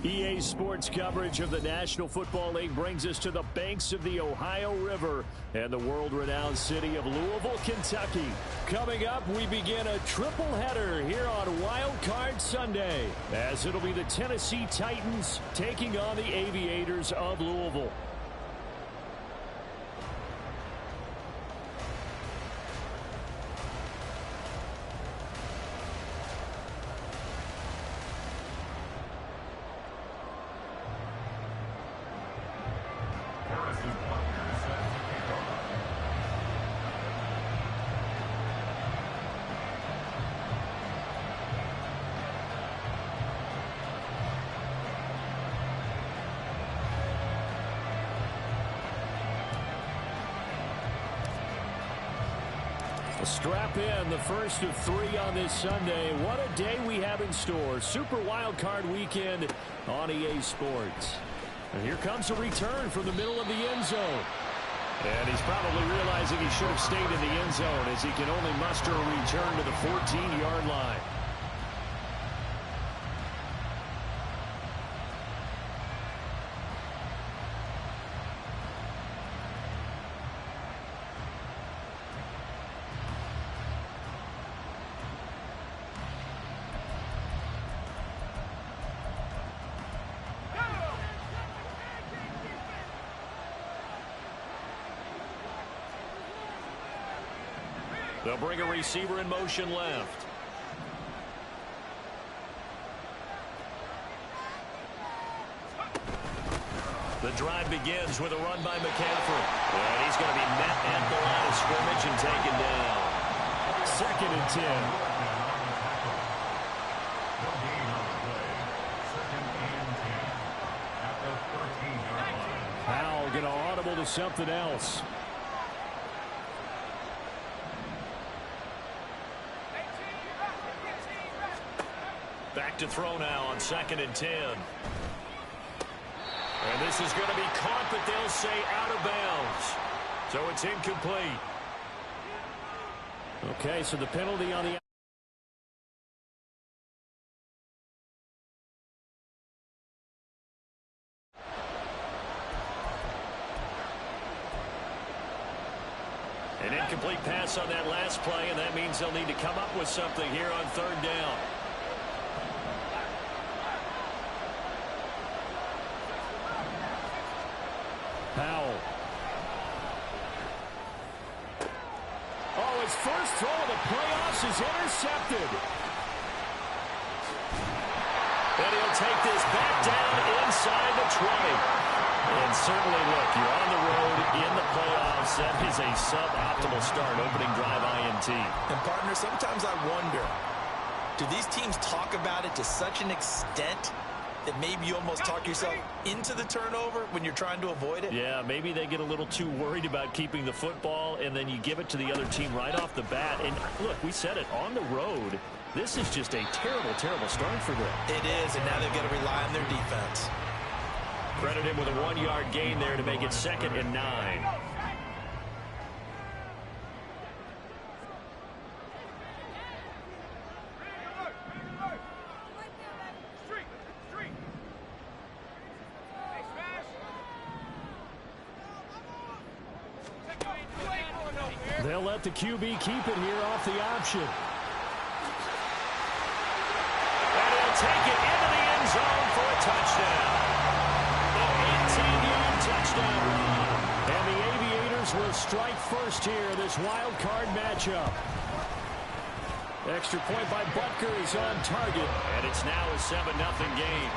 EA Sports coverage of the National Football League brings us to the banks of the Ohio River and the world-renowned city of Louisville, Kentucky. Coming up, we begin a triple header here on Wildcard Sunday, as it'll be the Tennessee Titans taking on the Aviators of Louisville. Strap in, the first of three on this Sunday. What a day we have in store. Super Wildcard weekend on EA Sports. And here comes a return from the middle of the end zone. And he's probably realizing he should have stayed in the end zone, as he can only muster a return to the 14-yard line. They'll bring a receiver in motion left. The drive begins with a run by McCaffrey. And he's going to be met at the line of scrimmage and taken down. 2nd and 10. Powell going to audible to something else. Back to throw now on 2nd and 10. And this is going to be caught, but they'll say out of bounds. So it's incomplete. Okay, so the penalty on the... An incomplete pass on that last play, and that means they'll need to come up with something here on 3rd down. Powell. Oh, his first throw of the playoffs is intercepted. And he'll take this back down inside the 20. And certainly, look, you're on the road in the playoffs. That is a suboptimal start, opening drive INT. And, partner, sometimes I wonder, do these teams talk about it to such an extent that maybe you almost talk yourself into the turnover when you're trying to avoid it? Yeah, maybe they get a little too worried about keeping the football, and then you give it to the other team right off the bat. And, look, we said it, on the road, this is just a terrible, terrible start for them. It is, and now they've got to rely on their defense. Credit him with a 1-yard gain there to make it 2nd and 9. They'll let the QB keep it here off the option. And he'll take it into the end zone for a touchdown. An 18-yard touchdown run. And the Aviators will strike first here in this wild card matchup. Extra point by Butker is on target. And it's now a 7-0 game.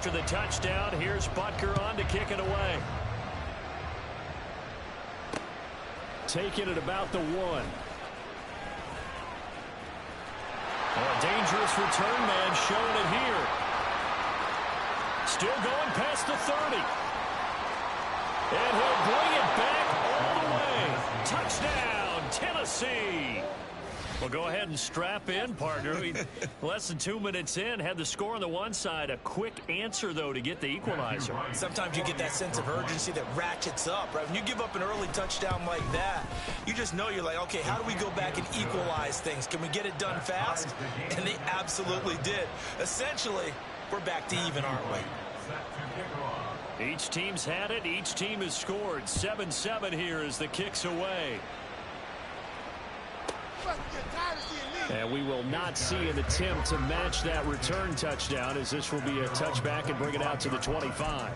After the touchdown, here's Butker on to kick it away. Taking it about the 1. A dangerous return man showing it here. Still going past the 30. And he'll bring it back all the way. Tennessee. Well, go ahead and strap in, partner. Less than 2 minutes in, had the score on the one side. A quick answer, though, to get the equalizer. Sometimes you get that sense of urgency that ratchets up, right? When you give up an early touchdown like that, you just know you're like, okay, how do we go back and equalize things? Can we get it done fast? And they absolutely did. Essentially, we're back to even, aren't we? Each team's had it. Each team has scored. 7-7 here as the kick's away. And we will not see an attempt to match that return touchdown, as this will be a touchback and bring it out to the 25.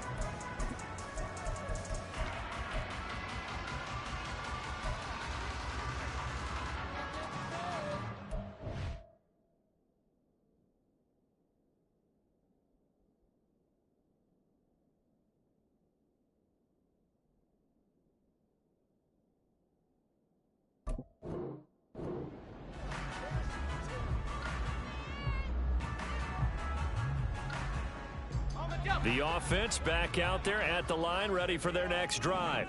The offense back out there at the line, ready for their next drive.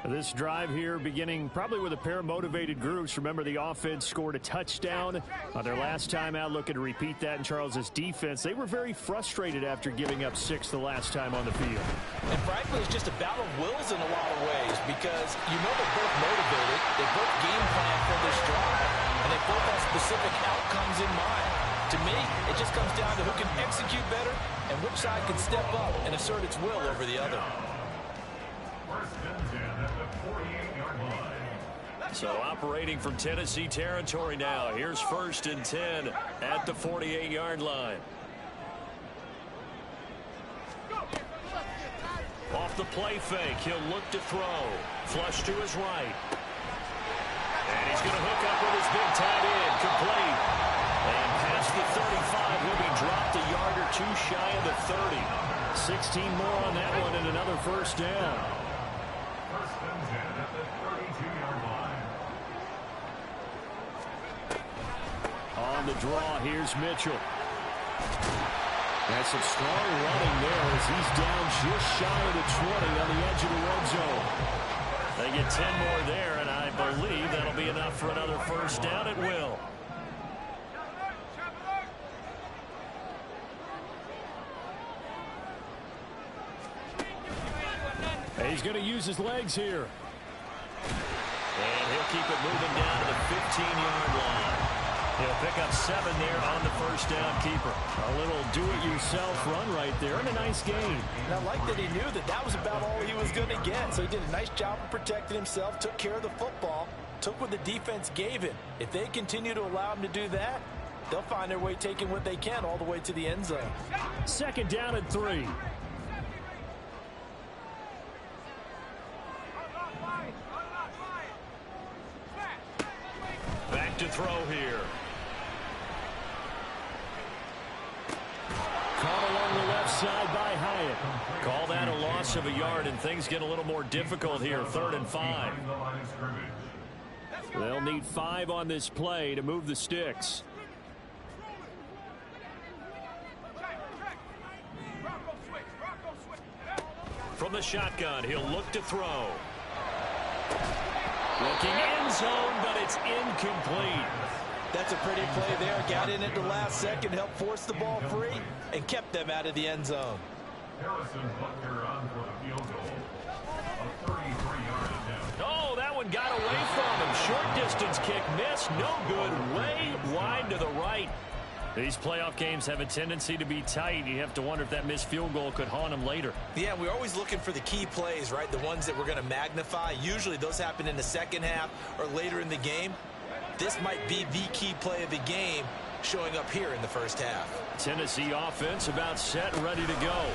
This drive here beginning probably with a pair of motivated groups. Remember, the offense scored a touchdown on their last time out, looking to repeat that in Charles's defense. They were very frustrated after giving up 6 the last time on the field. And frankly, it's just a battle of wills in a lot of ways, because you know they're both motivated, they both game plan for this drive, and they both have specific outcomes in mind. To me, it just comes down to who can execute better and which side can step up and assert its will over the other. So operating from Tennessee territory now. Here's 1st and 10 at the 48-yard line. Off the play fake, he'll look to throw. Flush to his right. And he's going to hook up with his big tight end. Complete. And past the 35, will be dropped a yard or two shy of the 30. 16 more on that one and another first down. On the draw, here's Mitchell. That's some strong running there as he's down just shy of the 20 on the edge of the red zone. They get 10 more there, and I believe that'll be enough for another first down. It will. He's going to use his legs here. And he'll keep it moving down to the 15-yard line. He'll pick up 7 there on the first down keeper. A little do-it-yourself run right there and a nice gain. And I like that he knew that that was about all he was going to get. So he did a nice job of protecting himself, took care of the football, took what the defense gave him. If they continue to allow him to do that, they'll find their way taking what they can all the way to the end zone. 2nd down and 3. Back to throw here. Caught along the left side by Hyatt. Call that a loss of a yard, and things get a little more difficult here. 3rd and 5. They'll need 5 on this play to move the sticks. From the shotgun, he'll look to throw. Looking end zone, but it's incomplete. That's a pretty play there. Got in at the last second, helped force the ball free, and kept them out of the end zone. Oh, that one got away from him. Short distance kick missed. No good. Way wide to the right. These playoff games have a tendency to be tight. You have to wonder if that missed field goal could haunt him later. Yeah, we're always looking for the key plays, right? The ones that we're going to magnify. Usually those happen in the second half or later in the game. This might be the key play of the game showing up here in the first half. Tennessee offense about set and ready to go.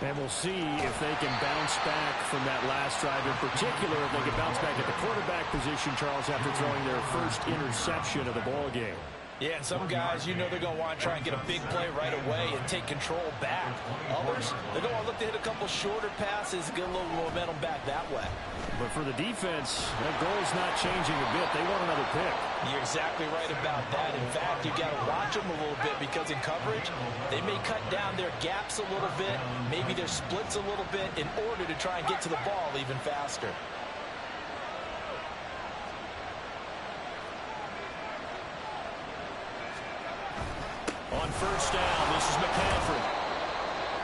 And we'll see if they can bounce back from that last drive. In particular, if they can bounce back at the quarterback position, Charles, after throwing their first interception of the ball game. Yeah, and some guys, you know they're going to want to try and get a big play right away and take control back. Others, they're going to look to hit a couple shorter passes and get a little momentum back that way. But for the defense, that goal's not changing a bit. They want another pick. You're exactly right about that. In fact, you've got to watch them a little bit because in coverage, they may cut down their gaps a little bit, maybe their splits a little bit in order to try and get to the ball even faster. first down. This is McCaffrey.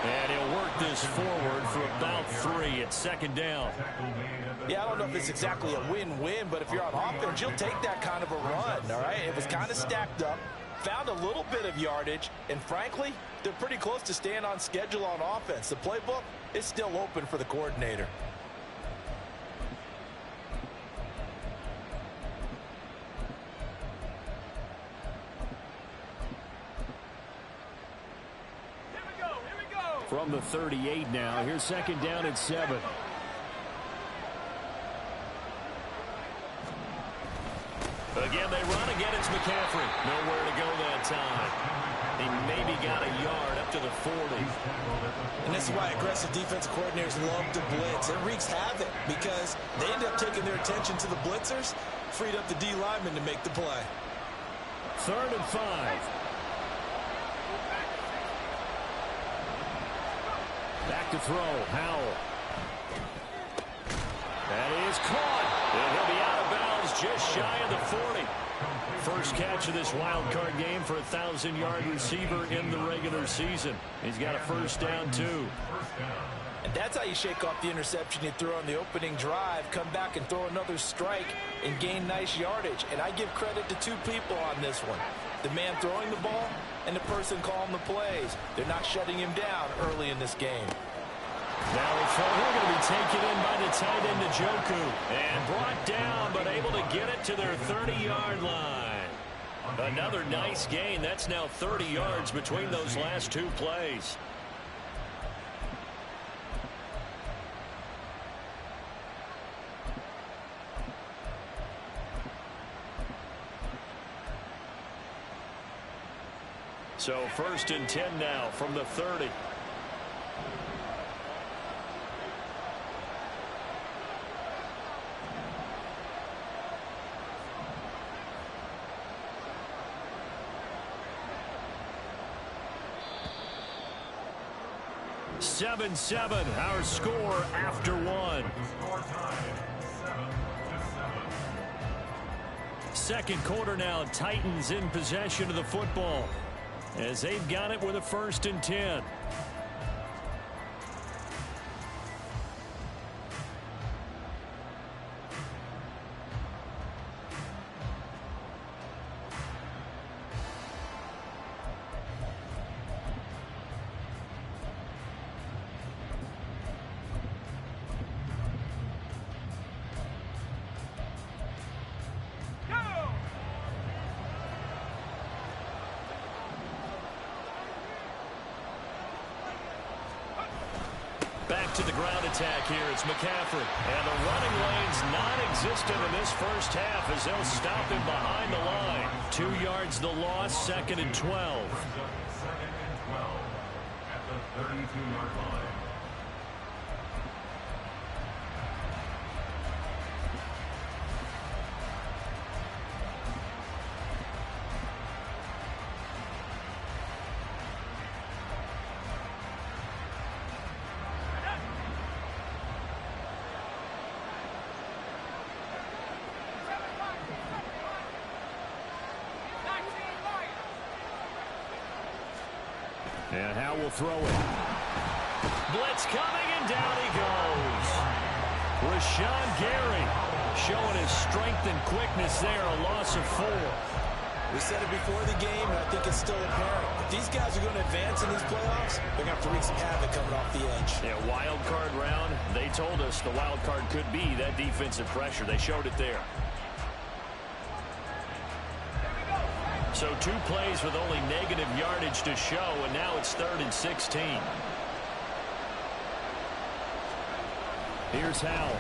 And he'll work this forward for about 3 at second down. Yeah, I don't know if it's exactly a win-win, but if you're on offense, you'll take that kind of a run, all right? It was kind of stacked up, found a little bit of yardage, and frankly, they're pretty close to staying on schedule on offense. The playbook is still open for the coordinator. From the 38 now. Here's second down and 7. Again, they run. Again, it's McCaffrey. Nowhere to go that time. He maybe got a yard up to the 40. And this is why aggressive defensive coordinators love to blitz. It wreaks havoc because they end up taking their attention to the blitzers, freed up the D lineman to make the play. 3rd and 5. Back to throw. Howell. That is caught. And he'll be out of bounds just shy of the 40. First catch of this wild card game for a 1,000-yard receiver in the regular season. He's got a first down, too. And that's how you shake off the interception you threw on the opening drive, come back and throw another strike and gain nice yardage. And I give credit to 2 people on this one. The man throwing the ball and the person calling the plays. They're not shutting him down early in this game. Now they're going to be taken in by the tight end, Njoku. And brought down, but able to get it to their 30-yard line. Another nice gain. That's now 30 yards between those last 2 plays. So 1st and 10 now from the 30. Seven, our score after 1. Second quarter now, Titans in possession of the football as they've got it with a 1st and 10. Back to the ground attack here. It's McCaffrey. And the running lane's non-existent in this first half as they'll stop him behind the line. 2 yards the loss, 2nd and 12. Second and 12 at the 32-yard line. And Howell will throw it. Blitz coming, and down he goes. Rashawn Gary showing his strength and quickness there, a loss of 4. We said it before the game, and I think it's still apparent. If these guys are going to advance in these playoffs, they're going to have to wreak some havoc coming off the edge. Yeah, wild card round, they told us the wild card could be that defensive pressure. They showed it there. So 2 plays with only negative yardage to show, and now it's 3rd and 16. Here's Howell.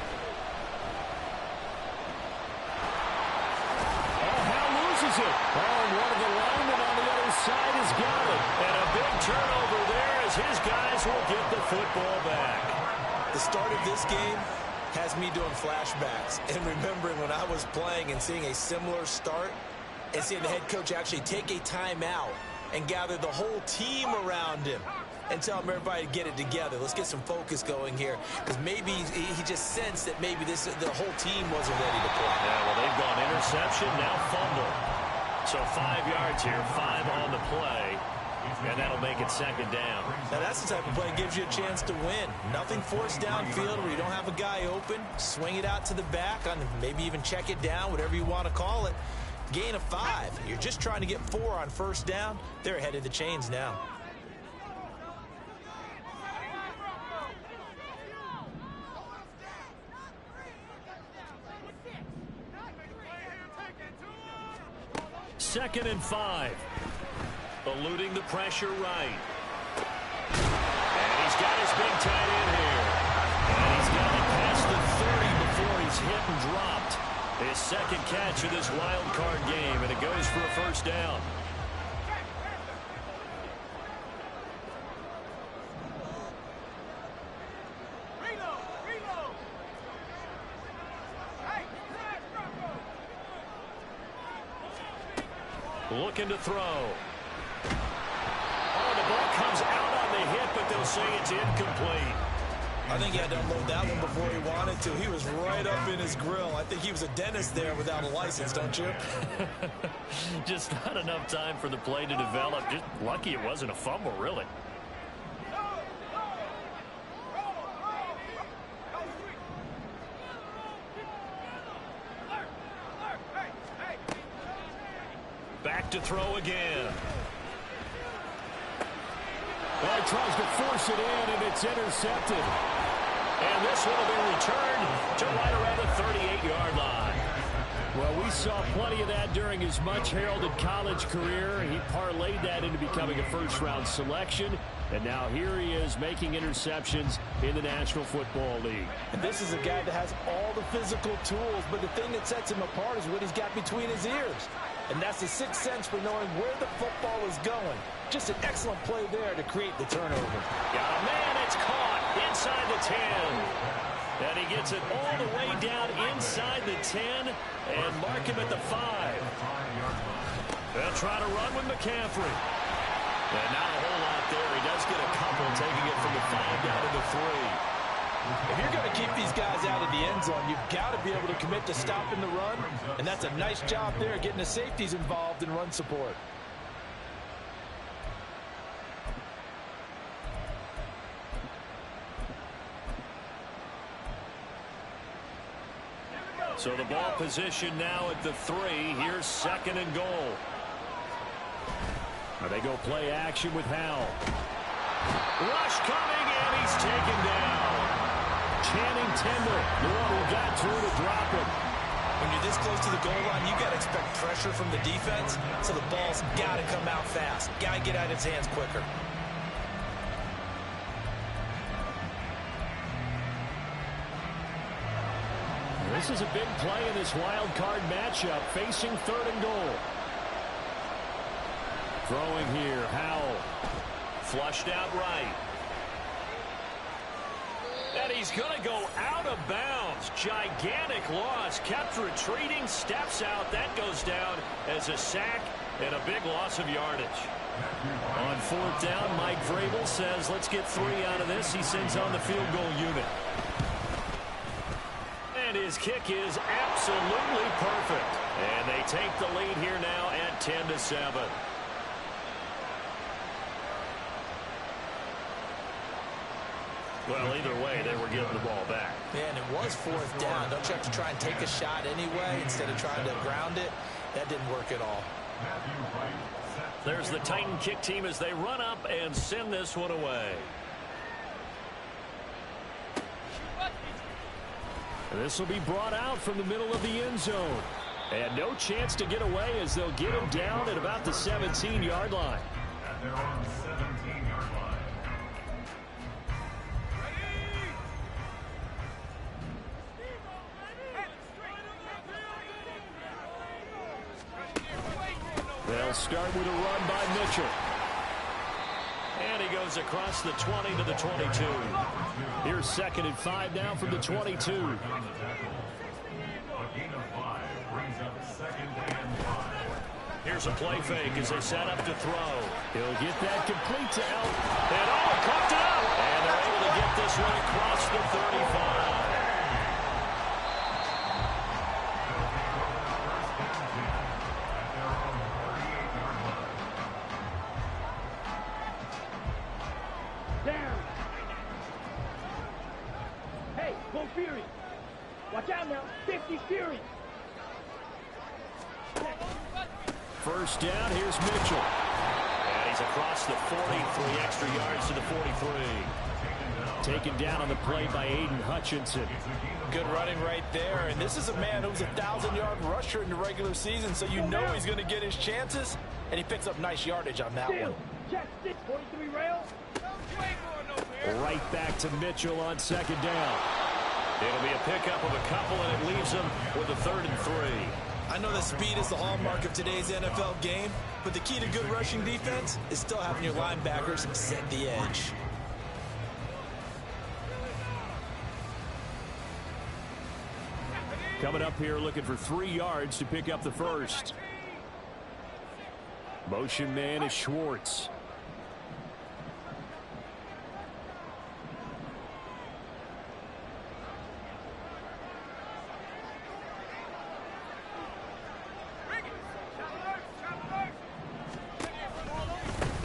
Oh, Howell loses it. Oh, and one of the linemen on the other side has got it. And a big turnover there as his guys will get the football back. The start of this game has me doing flashbacks and remembering when I was playing and seeing a similar start and seeing the head coach actually take a timeout and gather the whole team around him and tell him everybody to get it together. Let's get some focus going here, because maybe he just sensed that maybe the whole team wasn't ready to play. Yeah, well, they've gone interception, now fumble. So 5 yards here, 5 on the play. And that'll make it second down. Now that's the type of play that gives you a chance to win. Nothing forced downfield where you don't have a guy open. Swing it out to the back, on maybe even check it down, whatever you want to call it. Gain of 5. You're just trying to get 4 on first down. They're ahead of the chains now. Second and 5. Eluding the pressure right. And he's got his big tight end here. And he's got it past the 30 before he's hit and dropped. His second catch of this wild card game, and it goes for a first down. Looking to throw. Oh, the ball comes out on the hit, but they'll say it's incomplete. I think he had to unload that one before he wanted to. He was right up in his grill. I think he was a dentist there without a license, don't you? Just not enough time for the play to develop. Just lucky it wasn't a fumble, really. Back to throw again. Well, he tries to force it in, and it's intercepted. And this one will be returned to right around the 38-yard line. Well, we saw plenty of that during his much-heralded college career. He parlayed that into becoming a first-round selection. And now here he is making interceptions in the National Football League. And this is a guy that has all the physical tools, but the thing that sets him apart is what he's got between his ears. And that's the sixth sense for knowing where the football is going. Just an excellent play there to create the turnover. Yeah, man, it's caught inside the 10. And he gets it all the way down inside the 10 and mark him at the 5. They'll try to run with McCaffrey. And not a whole lot there. He does get a couple, taking it from the 5 down to the 3. If you're going to keep these guys out of the end zone, you've got to be able to commit to stopping the run. And that's a nice job there, getting the safeties involved in run support. So the ball position now at the 3. Here's second and goal. Now they go play action with Howell. Rush coming, and he's taken down. Channing Tindall, the one who got through to drop it. When you're this close to the goal line, you've got to expect pressure from the defense, so the ball's got to come out fast. Got to get out of his hands quicker. This is a big play in this wild card matchup, facing third and goal. Throwing here, Howell. Flushed out right. And he's going to go out of bounds. Gigantic loss. Kept retreating, steps out. That goes down as a sack and a big loss of yardage. On fourth down, Mike Vrabel says, let's get 3 out of this. He sends on the field goal unit. And his kick is absolutely perfect. And they take the lead here now at 10-7. Well, either way, they were getting the ball back. Yeah, and it was fourth down. Don't you have to try and take a shot anyway instead of trying to ground it? That didn't work at all. There's the Titan kick team as they run up and send this one away. This will be brought out from the middle of the end zone. And no chance to get away as they'll get him down at about the 17-yard line. At their own 17-yard line. They'll start with a run by Mitchell. And he goes across the 20 to the 22. Here's second and 5 now from the 22. A gain of 5 brings up second and 5. Here's a play fake as they set up to throw. He'll get that complete to Elk. And caught it up. And they're able to get this one across the 35. Watch out now. 50 Fury. First down, here's Mitchell. And he's across the 40, 3 extra yards to the 43. Taken down on the play by Aiden Hutchinson. Good running right there. And this is a man who's a 1,000-yard rusher in the regular season, so you know he's going to get his chances. And he picks up nice yardage on that one. Check 643 rail. Right back to Mitchell on second down. It'll be a pickup of a couple, and it leaves him with a 3rd and 3. I know that speed is the hallmark of today's NFL game, but the key to good rushing defense is still having your linebackers set the edge. Coming up here looking for 3 yards to pick up the first. Motion man is Schwartz.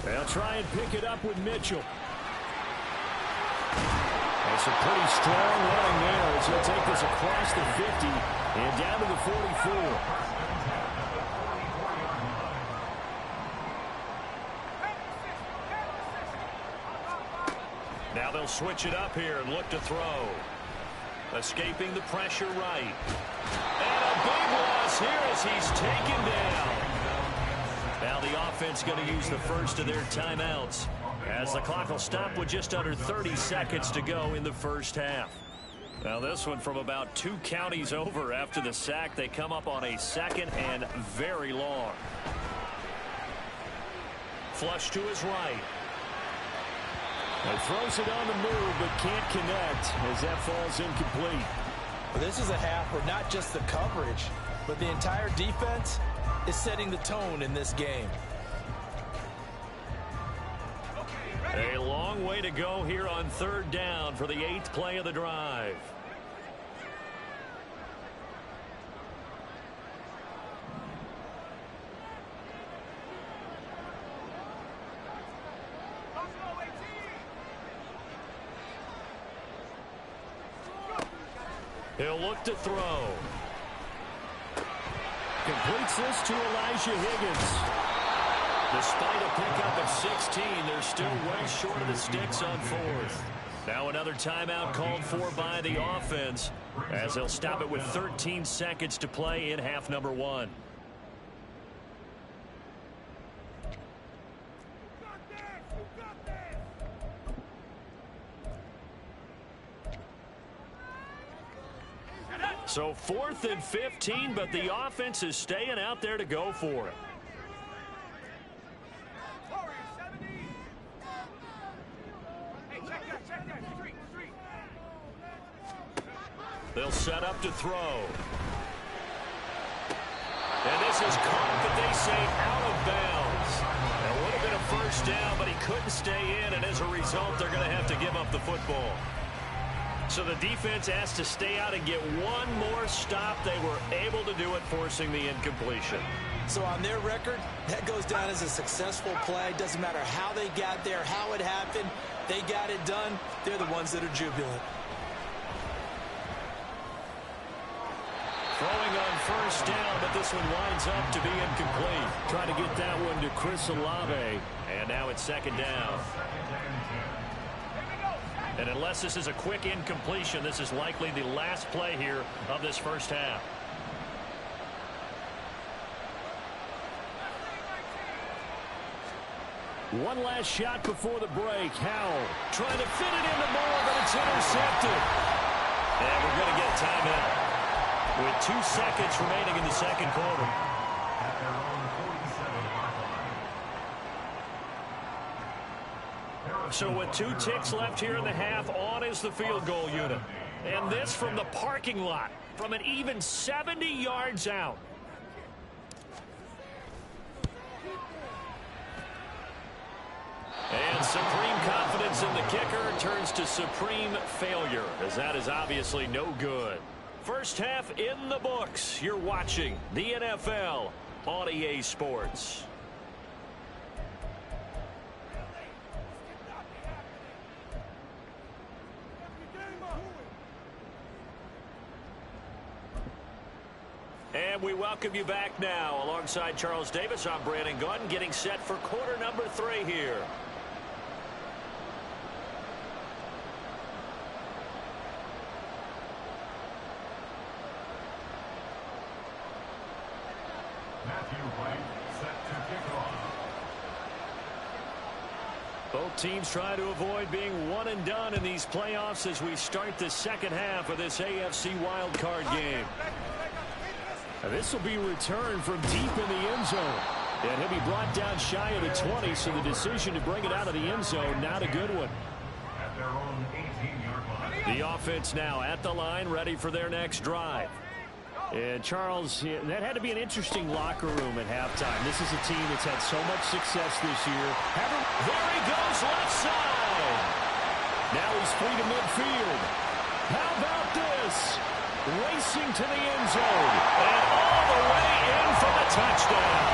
They'll try and pick it up with Mitchell. That's a pretty strong line there. So he'll take this across the 50 and down to the 44. Now they'll switch it up here and look to throw. Escaping the pressure right. And a big loss here as he's taken down. Now the offense going to use the first of their timeouts as the clock will stop with just under 30 seconds to go in the first half. Now this one from about 2 counties over after the sack. They come up on a 2nd and very long. Flush to his right. He throws it on the move but can't connect as that falls incomplete. Well, this is a half where not just the coverage, but the entire defense is setting the tone in this game. A long way to go here on 3rd down for the 8th play of the drive. He'll look to throw. Completes this to Elijah Higgins. Despite a pickup of 16, they're still way short of the sticks on 4th. Now another timeout called for by the offense as they'll stop it with 13 seconds to play in half number 1. So 4th and 15, but the offense is staying out there to go for it. They'll set up to throw. And this is caught, but they say out of bounds. That would have been a first down, but he couldn't stay in, and as a result, they're going to have to give up the football. So the defense has to stay out and get one more stop. They were able to do it, forcing the incompletion. So on their record, that goes down as a successful play. Doesn't matter how they got there, how it happened. They got it done. They're the ones that are jubilant. Throwing on first down, but this one winds up to be incomplete. Trying to get that one to Chris Olave. And now it's 2nd down. And unless this is a quick incompletion, this is likely the last play here of this first half. One last shot before the break. Howell trying to fit it into Moore, but it's intercepted. And we're going to get a timeout with 2 seconds remaining in the 2nd quarter. So with 2 ticks left here in the half, on is the field goal unit. And this from the parking lot, from an even 70 yards out. And supreme confidence in the kicker turns to supreme failure, as that is obviously no good. First half in the books. You're watching the NFL on EA Sports. welcome you back now. Alongside Charles Davis, I'm Brandon Gunn, getting set for quarter number 3 here. Both teams try to avoid being one and done in these playoffs as we start the second half of this AFC wildcard game. This will be returned from deep in the end zone. And he'll be brought down shy of the 20, so the decision to bring it out of the end zone, not a good one. At their own 18-yard line. The offense now at the line, ready for their next drive. And Charles, that had to be an interesting locker room at halftime. This is a team that's had so much success this year. There he goes, left side. Now he's free to midfield. How about this? Racing to the end zone. And all the way in for the touchdown.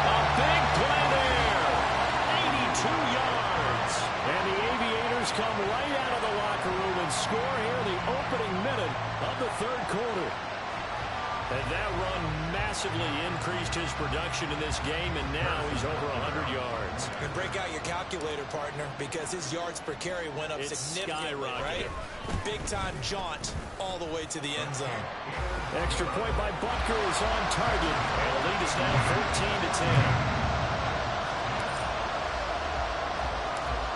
A big play there. 82 yards. And the Aviators come right out of the locker room and score here in the opening minute of the third quarter. And that run massively increased his production in this game, and now he's over 100 yards. And break out your calculator, partner, because his yards per carry went up significantly, right? Big-time jaunt all the way to the end zone. Extra point by Butker is on target, and the lead is now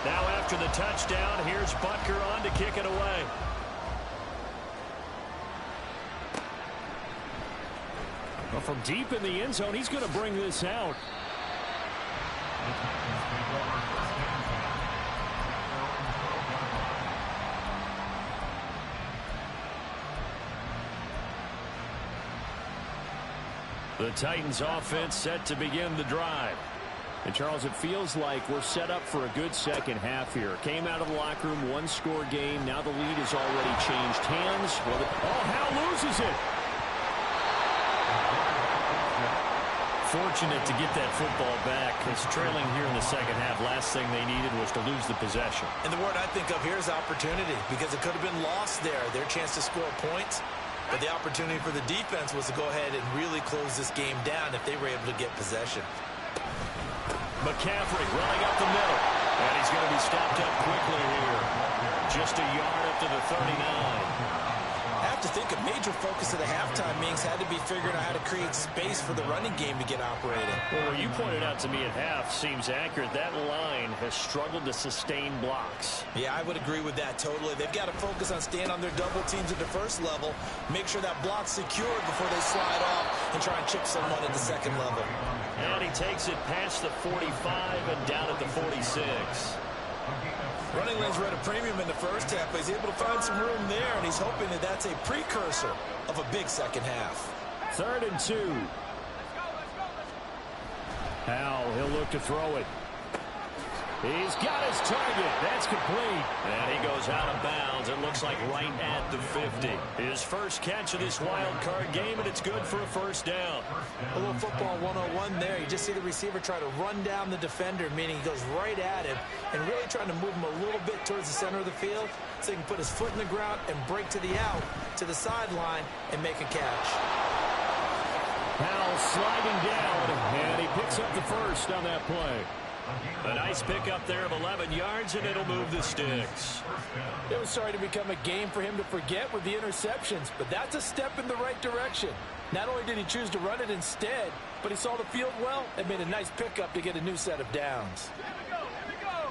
14-10. Now after the touchdown, here's Butker on to kick it away. Well, from deep in the end zone, he's going to bring this out. The Titans offense set to begin the drive. And Charles, it feels like we're set up for a good second half here. Came out of the locker room, one-score game. Now the lead has already changed hands. Well, Howe loses it. Fortunate to get that football back. It's trailing here in the second half. Last thing they needed was to lose the possession. And the word I think of here is opportunity, because it could have been lost there. Their chance to score points. But the opportunity for the defense was to go ahead and really close this game down if they were able to get possession. McCaffrey running up the middle. And he's going to be stopped up quickly here. Just a yard up to the 39. I have to think a major focus of the halftime meetings had to be figuring out how to create space for the running game to get operating. Well, what you pointed out to me at half seems accurate. That line has struggled to sustain blocks. Yeah, I would agree with that totally. They've got to focus on staying on their double teams at the first level, make sure that block's secured before they slide off and try and chip someone at the second level. And he takes it past the 45 and down at the 46. Running lanes were at a premium in the first half, but he's able to find some room there, and he's hoping that that's a precursor of a big second half. 3rd and 2. Howe, he'll look to throw it. He's got his target. That's complete. And he goes out of bounds. It looks like right at the 50. His first catch of this wild card game, and it's good for a first down. A little football 101 there. You just see the receiver try to run down the defender, meaning he goes right at him and really trying to move him a little bit towards the center of the field so he can put his foot in the ground and break to the out, to the sideline, and make a catch. Howe sliding down, and he picks up the first on that play. A nice pickup there of 11 yards, and it'll move the sticks. It was starting to become a game for him to forget with the interceptions, but that's a step in the right direction. Not only did he choose to run it instead, but he saw the field well and made a nice pickup to get a new set of downs. Here we go.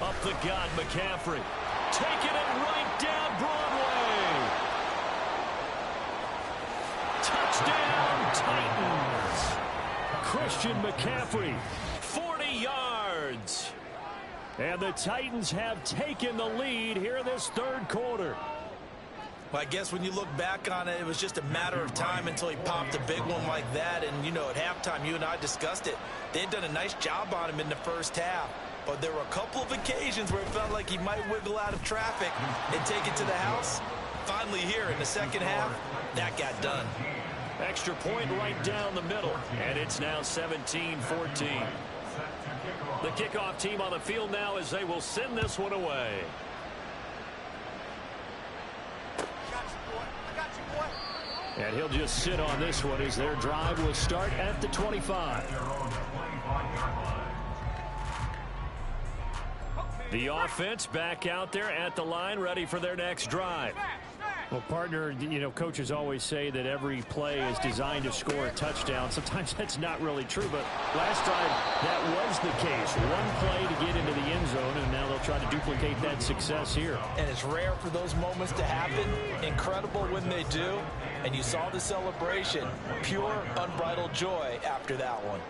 Up the gut, McCaffrey. Taking it right down Broadway. Touchdown, Titans. Christian McCaffrey, 40 yards. And the Titans have taken the lead here in this third quarter. Well, I guess when you look back on it, it was just a matter of time until he popped a big one like that. And, you know, at halftime, you and I discussed it. They had done a nice job on him in the first half. But there were a couple of occasions where it felt like he might wiggle out of traffic and take it to the house. Finally here in the second half, that got done. Extra point right down the middle. And it's now 17-14. The kickoff team on the field now as they will send this one away. And he'll just sit on this one as their drive will start at the 25. The offense back out there at the line, ready for their next drive. Well, partner, you know, coaches always say that every play is designed to score a touchdown. Sometimes that's not really true, but last time that was the case. One play to get into the end zone, and now they'll try to duplicate that success here. And it's rare for those moments to happen. Incredible when they do. And you saw the celebration. Pure, unbridled joy after that one.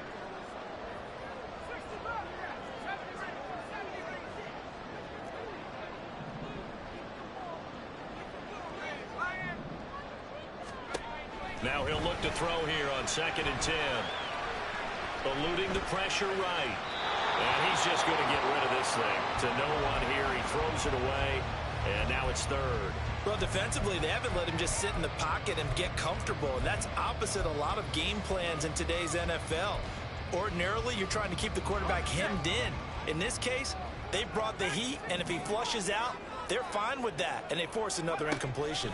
Now he'll look to throw here on 2nd and 10. Eluding the pressure right. And he's just going to get rid of this thing to no one here. He throws it away, and now it's 3rd. Well, defensively, they haven't let him just sit in the pocket and get comfortable, and that's opposite a lot of game plans in today's NFL. Ordinarily, you're trying to keep the quarterback hemmed in. In this case, they brought the heat, and if he flushes out, they're fine with that, and they force another incompletion.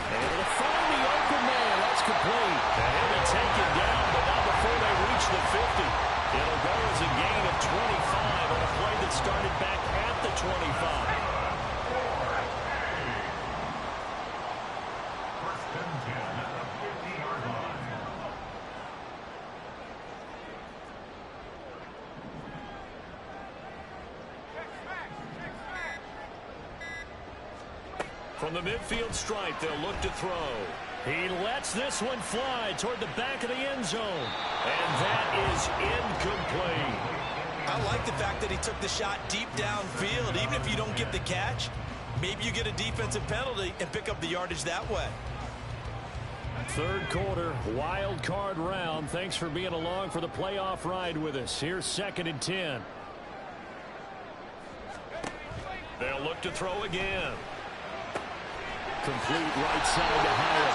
Able to find the open man. That's complete. And he'll be taken down, but not before they reach the 50. It'll go as a gain of 25 on a play that started back at the 25. First and 10 at the 50-yard line. From the midfield stripe, they'll look to throw. He lets this one fly toward the back of the end zone. And that is incomplete. I like the fact that he took the shot deep downfield. Even if you don't get the catch, maybe you get a defensive penalty and pick up the yardage that way. 3rd quarter, wild card round. Thanks for being along for the playoff ride with us. Here's 2nd and 10. They'll look to throw again. Complete right side to Howard.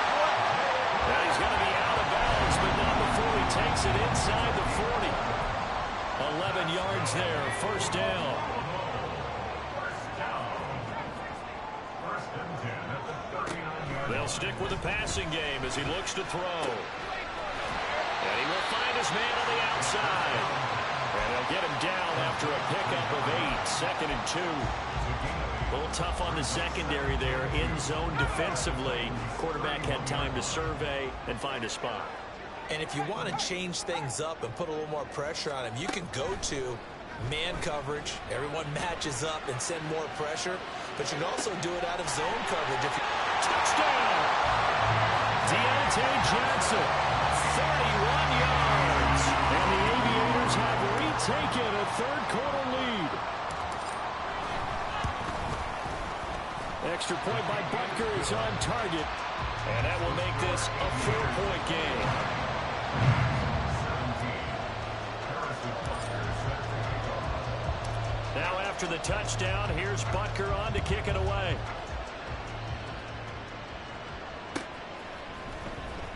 And he's going to be out of bounds, but not before he takes it inside the 40. 11 yards there, 1st down. First and 10 at the 39-yard line. They'll stick with the passing game as he looks to throw. And he will find his man on the outside. And he'll get him down after a pickup of 8, 2nd and 2. A little tough on the secondary there, in zone defensively. Quarterback had time to survey and find a spot. And if you want to change things up and put a little more pressure on him, you can go to man coverage. Everyone matches up and send more pressure. But you can also do it out of zone coverage. Touchdown! Deontay Johnson, 31 yards. And the Aviators have retaken a 3rd quarter lead. Extra point by Butker is on target. And that will make this a 4-point game. Now after the touchdown, here's Butker on to kick it away.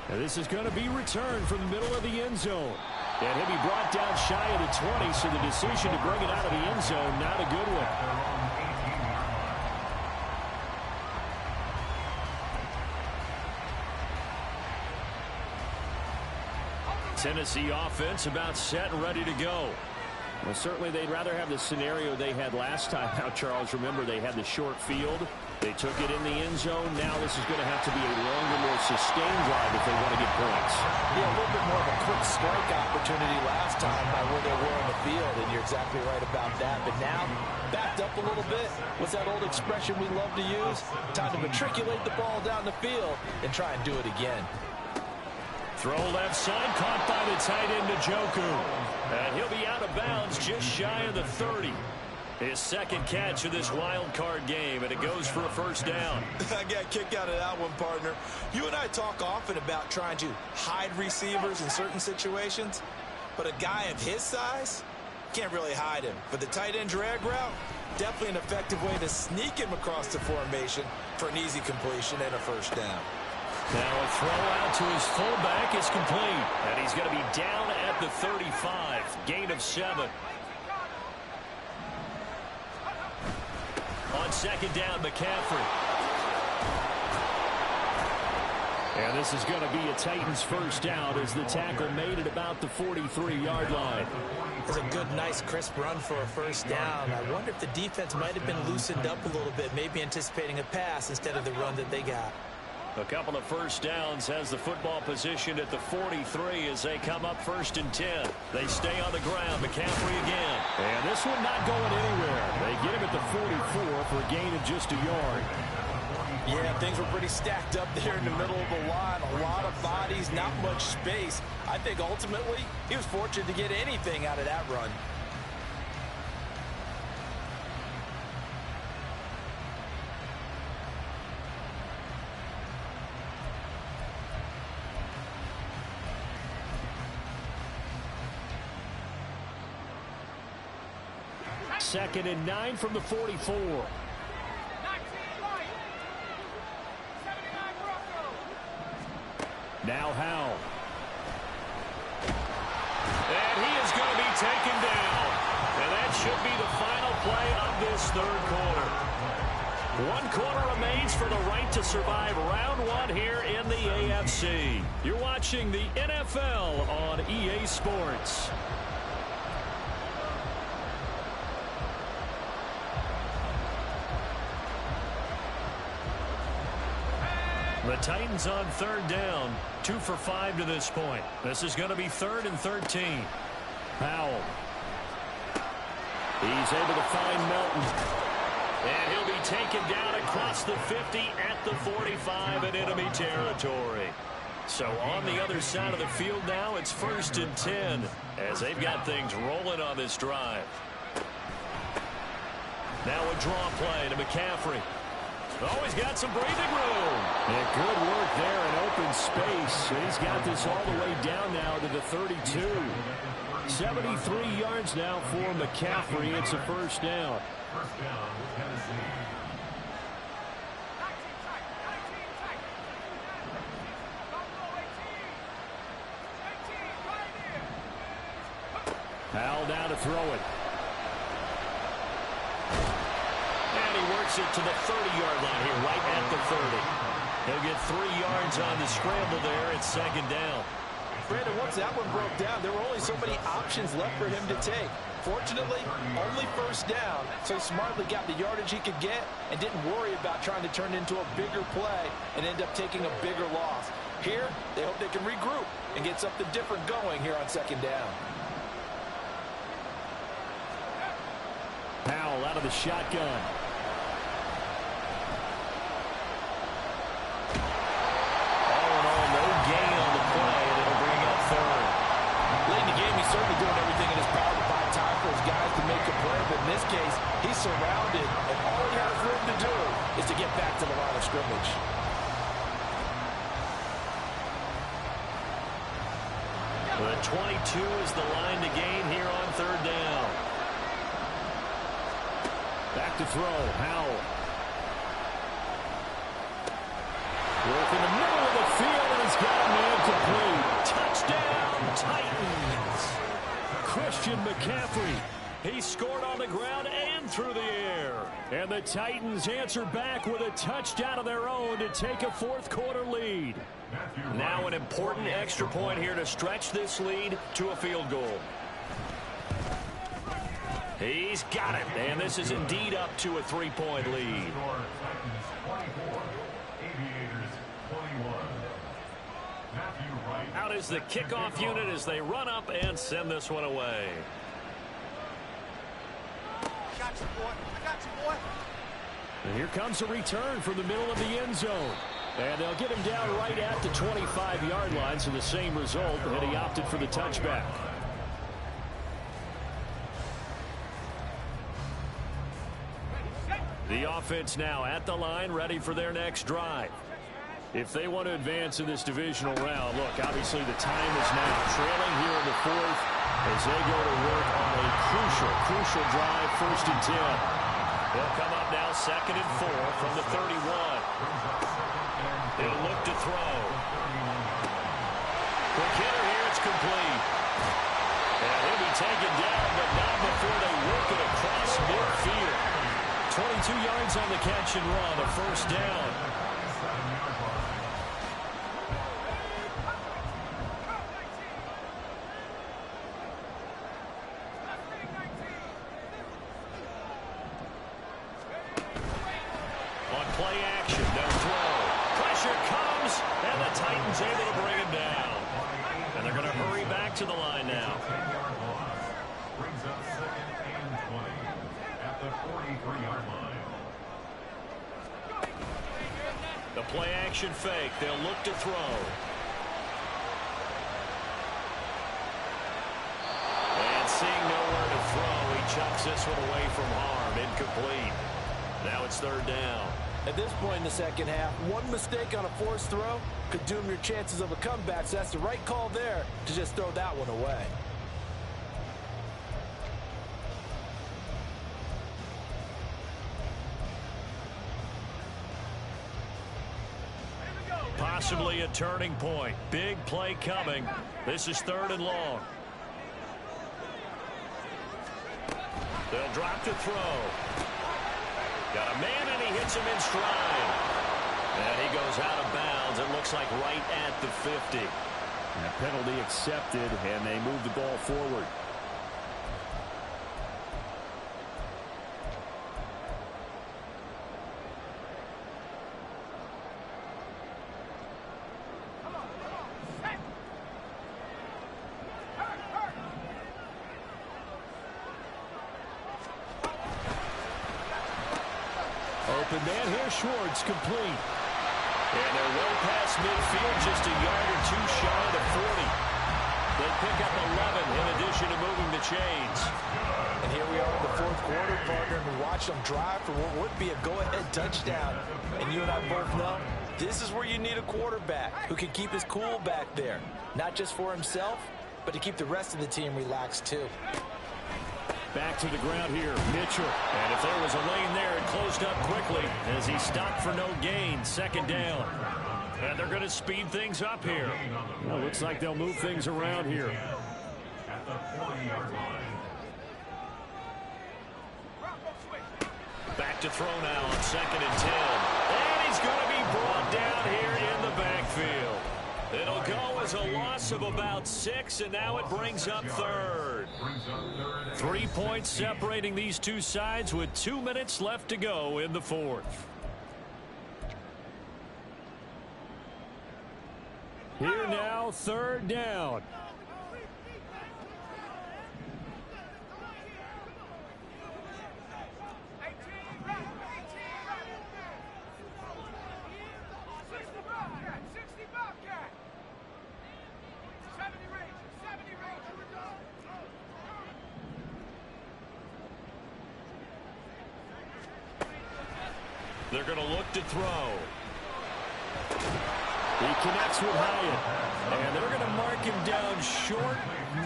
And this is going to be returned from the middle of the end zone. And he'll be brought down shy of the 20, so the decision to bring it out of the end zone, not a good one. Tennessee offense about set and ready to go. Well, certainly they'd rather have the scenario they had last time out, Charles. Remember, they had the short field. They took it in the end zone. Now this is going to have to be a longer, more sustained drive if they want to get points. Yeah, a little bit more of a quick strike opportunity last time by where they were on the field, and you're exactly right about that. But now, backed up a little bit. What's that old expression we love to use? Time to matriculate the ball down the field and try and do it again. Throw left side, caught by the tight end Njoku. And he'll be out of bounds just shy of the 30. His 2nd catch of this wild card game, and it goes for a 1st down. I got a kick out of that one, partner. You and I talk often about trying to hide receivers in certain situations, but a guy of his size can't really hide him. But the tight end drag route, definitely an effective way to sneak him across the formation for an easy completion and a 1st down. Now a throw out to his fullback is complete. And he's going to be down at the 35. Gain of 7. On 2nd down, McCaffrey. And this is going to be a Titans first down as the tackle made at about the 43-yard line. It's a good, nice, crisp run for a first down. I wonder if the defense might have been loosened up a little bit, maybe anticipating a pass instead of the run that they got. A couple of first downs has the football positioned at the 43 as they come up 1st and 10. They stay on the ground. McCaffrey again. And this one not going anywhere. They get him at the 44 for a gain of just a yard. Yeah, things were pretty stacked up there in the middle of the line. A lot of bodies, not much space. I think ultimately he was fortunate to get anything out of that run. Second and 9 from the 44. Now Howell. And he is going to be taken down. And that should be the final play of this third quarter. 1 quarter remains for the right to survive round 1 here in the AFC. You're watching the NFL on EA Sports. The Titans on 3rd down, 2 for 5 to this point. This is going to be 3rd and 13. Powell. He's able to find Melton. And he'll be taken down across the 50 at the 45 in enemy territory. So on the other side of the field now, it's 1st and 10 as they've got things rolling on this drive. Now a draw play to McCaffrey. Oh, he's got some breathing room. And good work there in open space. And he's got this all the way down now to the 32. 73 yards now for McCaffrey. It's a first down. First down, Tennessee. Howell down to throw it. And he works it to the 30-yard line here, right at the 30. He'll get 3 yards on the scramble there. It's 2nd down. Brandon, once that one broke down, there were only so many options left for him to take. Fortunately, only first down, so he smartly got the yardage he could get and didn't worry about trying to turn it into a bigger play and end up taking a bigger loss. Here, they hope they can regroup and get something different going here on 2nd down. Powell out of the shotgun. All in all, no gain on the play, and it'll bring up 3rd. Late in the game, he's certainly doing everything in his power to buy time for his guys to make a play, but in this case, he's surrounded, and all he has room to do is to get back to the line of scrimmage. The 22 is the line to gain here on 3rd down. Back to throw, Howell. Work in the middle of the field, and he's got a man complete. Touchdown, Titans. Christian McCaffrey. He scored on the ground and through the air. And the Titans answer back with a touchdown of their own to take a 4th quarter lead. Now an important extra point here to stretch this lead to a field goal. He's got it, and this is indeed up to a 3-point lead. Out is the kickoff unit as they run up and send this one away. Got you, boy. I got you, boy. And here comes a return from the middle of the end zone. And they'll get him down right at the 25-yard line, so the same result, and he opted for the touchback. The offense now at the line, ready for their next drive. If they want to advance in this divisional round, look, obviously the time is now. Trailing here in the 4th as they go to work on a crucial drive, 1st and 10. They'll come up now 2nd and 4 from the 31. They'll look to throw. Quick hitter here, it's complete. And he'll be taken down, but not before they work it across midfield. 22 yards on the catch and run, a 1st down. play action. No throw. Pressure comes, and the Titans able to bring him down. And they're going to hurry back to the line now. 10-yard loss. Brings up 2nd and 20 at the 43-yard line. The play action fake. They'll look to throw. And seeing nowhere to throw, he chucks this one away from harm. Incomplete. Now it's 3rd down. At this point in the second half, one mistake on a forced throw could doom your chances of a comeback, so that's the right call there to just throw that one away. Possibly a turning point. Big play coming. This is 3rd and long. They'll drop to throw. Got a man, and he hits him in stride. And he goes out of bounds. It looks like right at the 50. And a penalty accepted, and they move the ball forward. Open man here, Schwartz, complete. And they're well past midfield, just a yard or two shy of the 40. They pick up 11 in addition to moving the chains. And here we are in the 4th quarter, partner, and we watch them drive for what would be a go-ahead touchdown. And you and I both know this is where you need a quarterback who can keep his cool back there. Not just for himself, but to keep the rest of the team relaxed too. Back to the ground here, Mitchell. And if there was a lane there, it closed up quickly as he stopped for no gain. 2nd down. And they're going to speed things up here. Well, looks like they'll move things around here. At the 40-yard line. Back to throw now on 2nd and 10. And he's going to be brought down here in the backfield. It'll go as a loss of about 6, and now it brings up 3rd. 3 points separating these two sides with 2 minutes left to go in the 4th. Here now, 3rd down. They're going to look to throw. He connects with Hyatt. And they're going to mark him down short,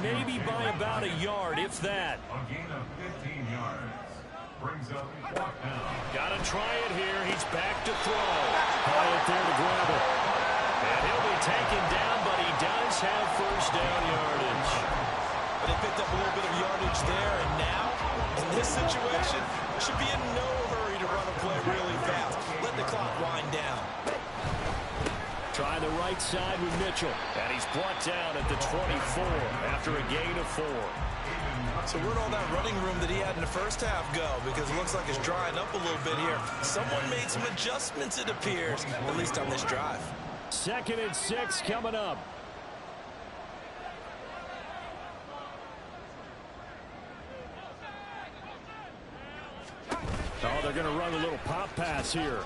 maybe by about a yard, if that. A gain of 15 yards. Brings up 4th down. Got to try it here. He's back to throw. Hyatt there to grab it. And he'll be taken down, but he does have 1st down yardage. But they picked up a little bit of yardage there, and now, in this situation, should be in no hurry to run a play really fast. Let the clock wind down. Try the right side with Mitchell. And he's brought down at the 24 after a gain of 4. So where'd all that running room that he had in the first half go? Because it looks like it's drying up a little bit here. Someone made some adjustments, it appears, at least on this drive. 2nd and 6 coming up. Oh, they're going to run a little pop pass here.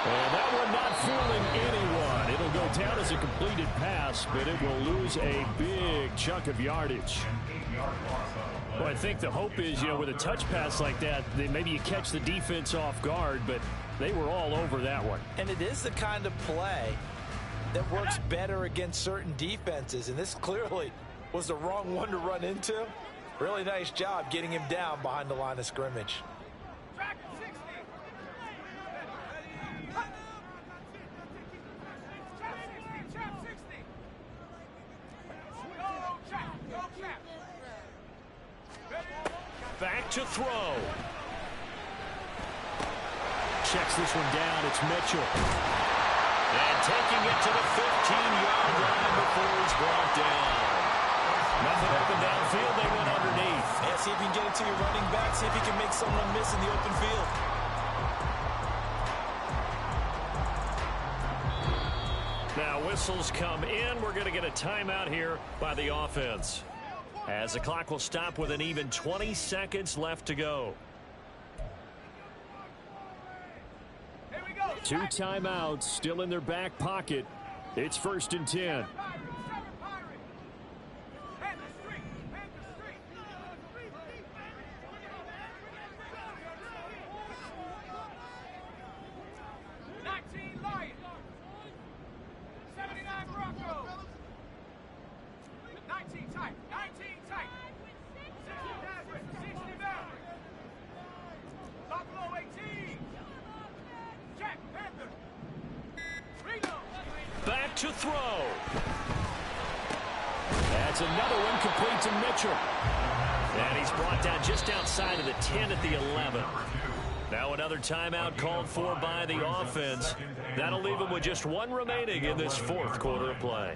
And that one not fooling anyone. It'll go down as a completed pass, but it will lose a big chunk of yardage. Well, I think the hope is, with a touch pass like that, maybe you catch the defense off guard, but they were all over that one. And it is the kind of play that works better against certain defenses, and this clearly was the wrong one to run into. Really nice job getting him down behind the line of scrimmage. Back to throw. Checks this one down. It's Mitchell. And taking it to the 15-yard line before he's brought down. Nothing open downfield. They went underneath. Yeah, see if you can get it to your running back. See if you can make someone miss in the open field. whistles come in. We're going to get a timeout here by the offense, as the clock will stop with an even 20 seconds left to go. 2 timeouts still in their back pocket. It's 1st and 10. Back to throw. That's another one complete to Mitchell. And he's brought down just outside of the 10 at the 11. Now another timeout called for by the offense. That'll leave him with just 1 remaining in this 4th quarter of play.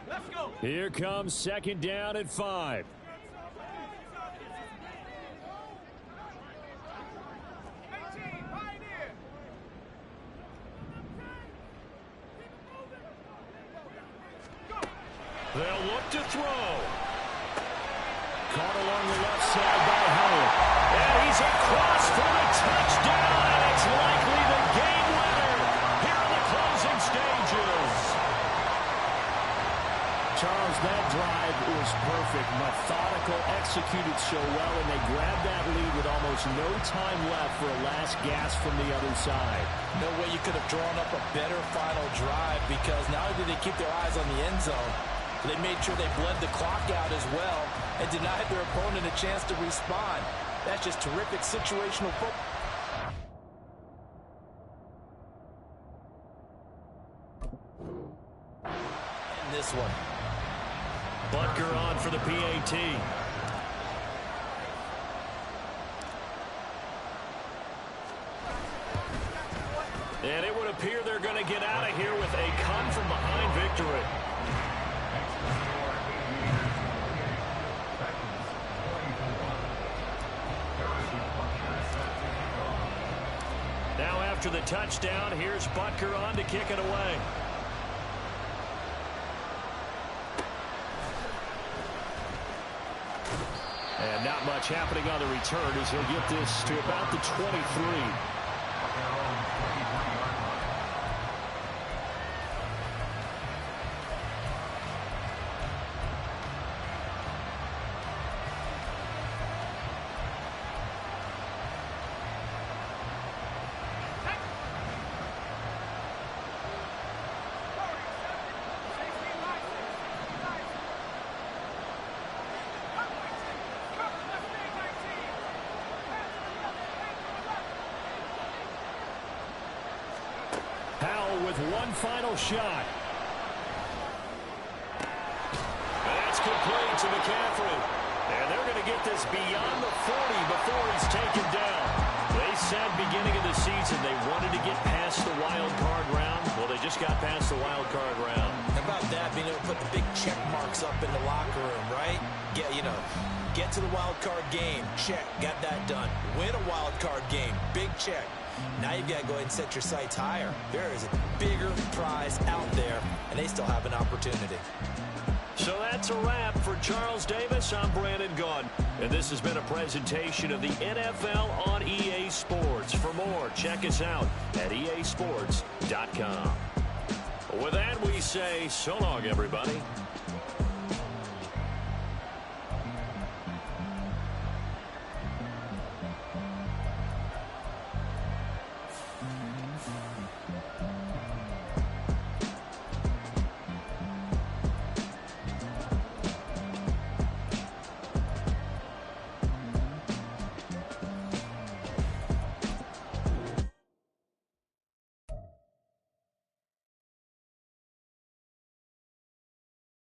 Let's go. Here comes 2nd down at 5. They'll look to throw. Caught along the left side by Howard. And he's across for the touchdown, and it's likely the game winner here in the closing stages. Charles, that drive was perfect. Methodical, executed so well, and they grabbed that lead with almost no time left for a last gasp from the other side. No way you could have drawn up a better final drive, because not only did they keep their eyes on the end zone, they made sure they bled the clock out as well and denied their opponent a chance to respond. That's just terrific situational football. And this one. Butker on for the PAT. And it would appear they're going to get out of here with a come-from-behind victory. Now after the touchdown, here's Butker on to kick it away. And not much happening on the return as he'll get this to about the 23. With one final shot. That's complete to McCaffrey. And they're going to get this beyond the 40 before he's taken down. They said beginning of the season they wanted to get past the wild card round. Well, they just got past the wild card round. How about that, being able to put the big check marks up in the locker room, right? Get to the wild card game. Check. Got that done. Win a wild card game. Big check. Now you've got to go ahead and set your sights higher. There is a bigger prize out there, and they still have an opportunity. So that's a wrap for Charles Davis. I'm Brandon Gunn, and this has been a presentation of the NFL on EA Sports. For more, check us out at easports.com. With that, we say so long, everybody.